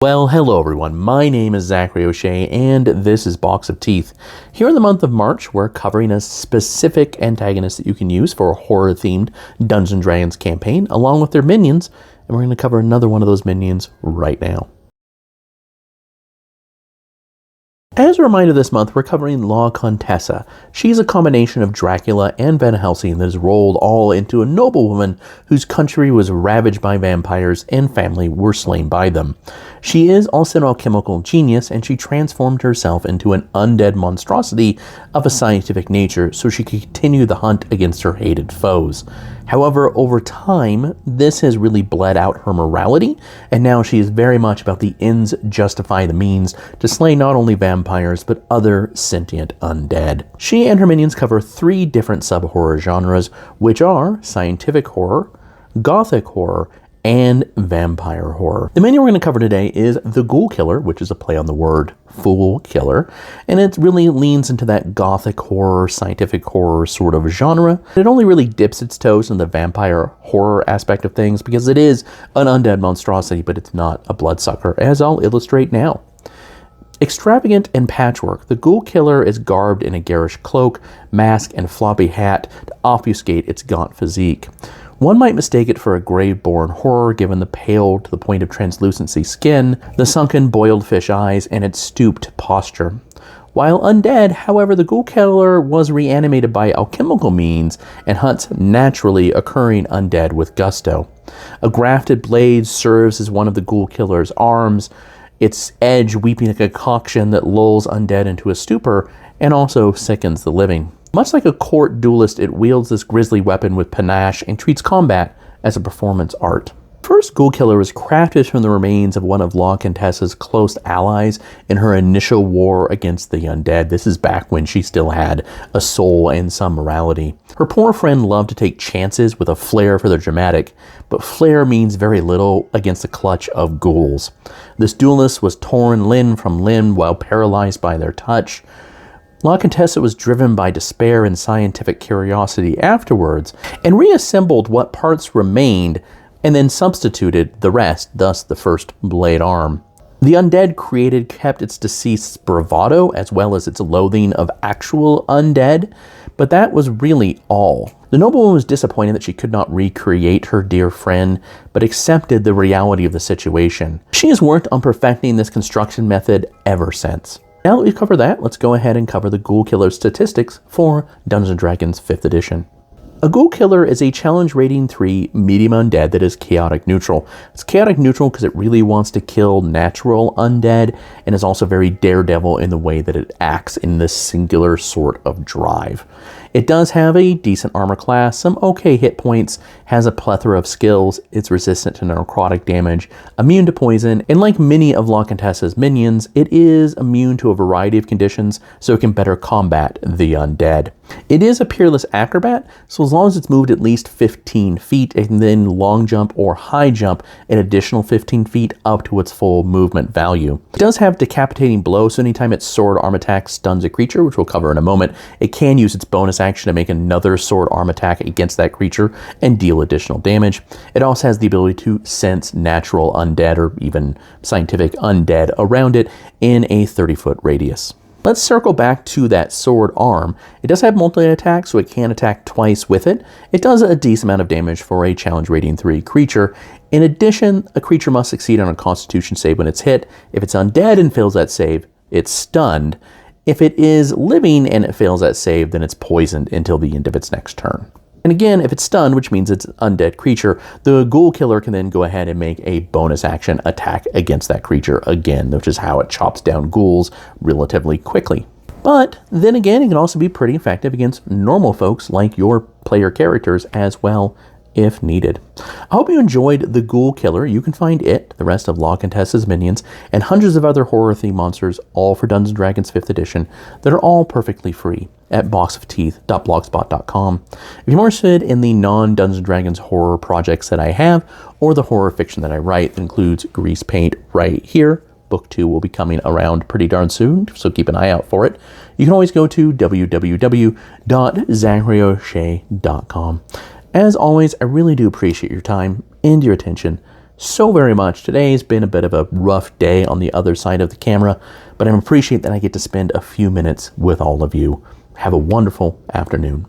Well, hello everyone, my name is Zachary O'Shea, and this is Box of Teeth. Here in the month of March, we're covering a specific antagonist that you can use for a horror-themed Dungeons & Dragons campaign, along with their minions, and we're going to cover another one of those minions right now. As a reminder this month, we're covering La Contessa. She's a combination of Dracula and Van Helsing that is rolled all into a noblewoman whose country was ravaged by vampires and family were slain by them. She is also an alchemical genius, and she transformed herself into an undead monstrosity of a scientific nature so she could continue the hunt against her hated foes. However, over time, this has really bled out her morality, and now she is very much about the ends justify the means to slay not only vampires, but other sentient undead. She and her minions cover 3 different sub-horror genres, which are scientific horror, gothic horror, and vampire horror. The minion we're going to cover today is the Ghoulkiller, which is a play on the word fool killer, and it really leans into that gothic horror, scientific horror sort of genre. It only really dips its toes in the vampire horror aspect of things because it is an undead monstrosity, but it's not a bloodsucker, as I'll illustrate now. Extravagant and patchwork, the Ghoulkiller is garbed in a garish cloak, mask, and floppy hat to obfuscate its gaunt physique. One might mistake it for a grave-born horror given the pale to the point of translucency skin, the sunken boiled fish eyes, and its stooped posture. While undead, however, the Ghoulkiller was reanimated by alchemical means and hunts naturally occurring undead with gusto. A grafted blade serves as one of the Ghoulkiller's arms, its edge weeping a concoction that lulls undead into a stupor and also sickens the living. Much like a court duelist, it wields this grisly weapon with panache and treats combat as a performance art. First Ghoulkiller was crafted from the remains of one of La Contessa's close allies in her initial war against the undead. This is back when she still had a soul and some morality. Her poor friend loved to take chances with a flair for the dramatic, but flair means very little against the clutch of ghouls. This duelist was torn limb from limb while paralyzed by their touch. La Contessa was driven by despair and scientific curiosity afterwards, and reassembled what parts remained, and then substituted the rest, thus the first blade arm. The undead created kept its deceased's bravado as well as its loathing of actual undead, but that was really all. The noblewoman was disappointed that she could not recreate her dear friend, but accepted the reality of the situation. She has worked on perfecting this construction method ever since. Now that we've covered that, let's go ahead and cover the Ghoulkiller statistics for Dungeons & Dragons 5th edition. A Ghoulkiller is a challenge rating 3 medium undead that is chaotic neutral. It's chaotic neutral because it really wants to kill natural undead and is also very daredevil in the way that it acts in this singular sort of drive. It does have a decent armor class, some okay hit points, has a plethora of skills, it's resistant to necrotic damage, immune to poison, and like many of La Contessa's minions, it is immune to a variety of conditions so it can better combat the undead. It is a peerless acrobat, so as long as it's moved at least 15 feet, it can then long jump or high jump an additional 15 feet up to its full movement value. It does have decapitating blow, so anytime its sword arm attack stuns a creature, which we'll cover in a moment, it can use its bonus action to make another sword arm attack against that creature and deal additional damage. It also has the ability to sense natural undead or even scientific undead around it in a 30-foot radius. Let's circle back to that sword arm. It does have multi-attack, so it can attack twice with it. It does a decent amount of damage for a challenge rating 3 creature. In addition, a creature must succeed on a constitution save when it's hit. If it's undead and fails that save, it's stunned. If it is living and it fails that save, then it's poisoned until the end of its next turn. And again, if it's stunned, which means it's an undead creature, the Ghoulkiller can then go ahead and make a bonus action attack against that creature again, which is how it chops down ghouls relatively quickly. But then again, it can also be pretty effective against normal folks like your player characters as well, if needed. I hope you enjoyed the Ghoulkiller. You can find it, the rest of La Contessa's minions, and hundreds of other horror-themed monsters, all for Dungeons & Dragons 5th edition, that are all perfectly free at boxofteeth.blogspot.com. If you're more interested in the non-Dungeons & Dragons horror projects that I have, or the horror fiction that I write that includes Grease Paint right here, Book 2 will be coming around pretty darn soon, so keep an eye out for it. You can always go to www.zacharyoshea.com. As always, I really do appreciate your time and your attention, so very much. Today's been a bit of a rough day on the other side of the camera, but I appreciate that I get to spend a few minutes with all of you. Have a wonderful afternoon.